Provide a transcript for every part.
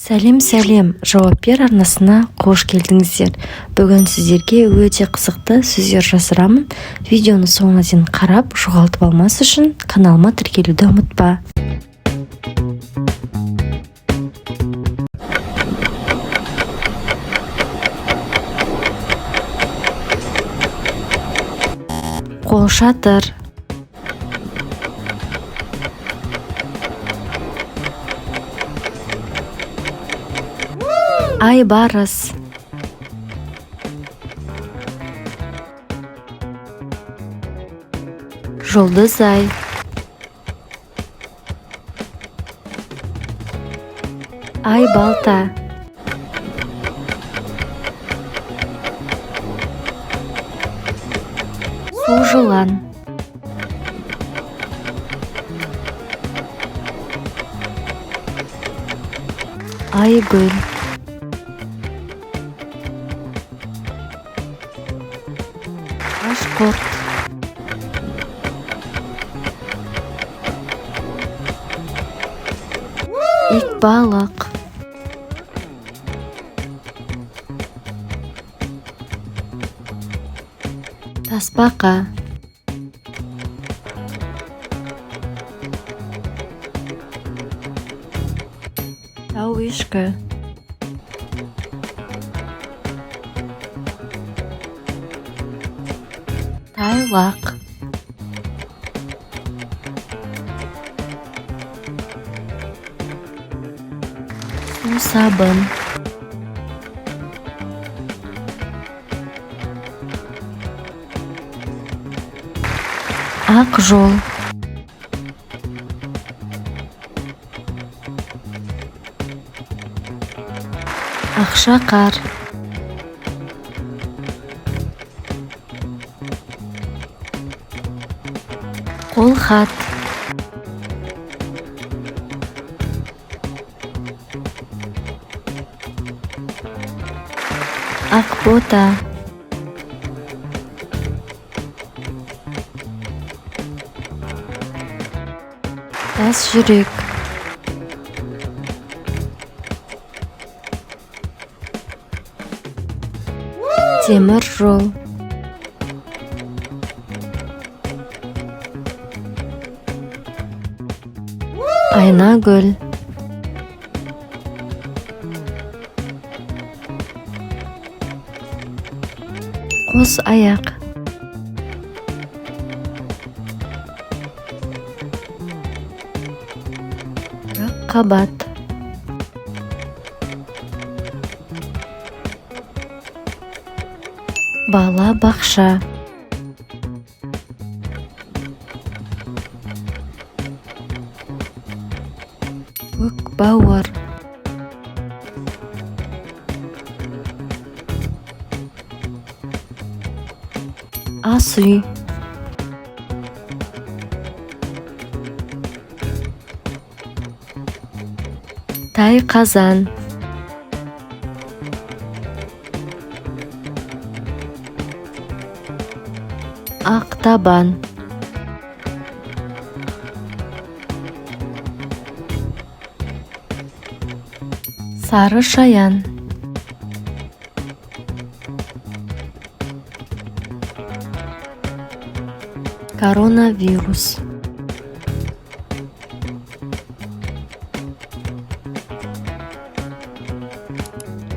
Сәлем, жауап бер арнасына қош келдіңіздер. Бүгін сіздерге өте қызықты сөздер жасырамын. Видеоны соңына дейін қарап, жоғалтып алмас үшін каналыма тіркелуді ұмытпа. Қолшатыр, айбарыс, жұлдыз-ай, айбалта, су жылан, айгүл, ашқұрт, итбалық, тасбақа, тауешкі, тайлақ, сусабын, ақ жол, ақшақар, қолхат, ақбота, тас жүрек, темір жол, айнагүл, қос аяқ, қабат, бала бақша, көкбауыр, ас үй, тайқазан, ақтабан, сары шаян, коронавирус,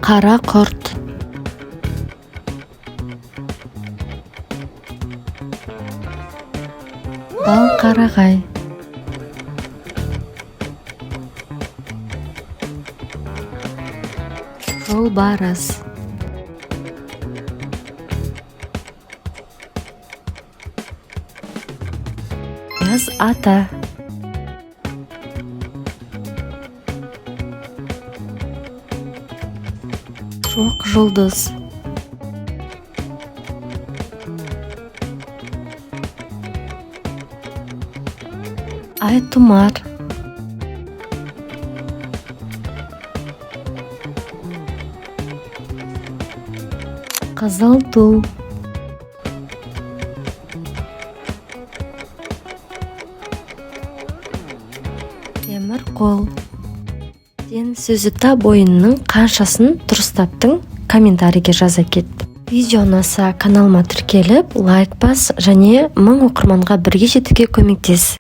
қара құрт, балқарағай, жолбарыс, яз ата, шоқ жұлдыз, айтұмар, қызыл ту, темір қол, теңіз сөзі тап ойынның қаншасын дұрыс таптың, комментарийге жаза кет. Видео ұнаса каналыма тіркеліп, лайк бас және 1000 оқырманға бірге жетуге көмектес.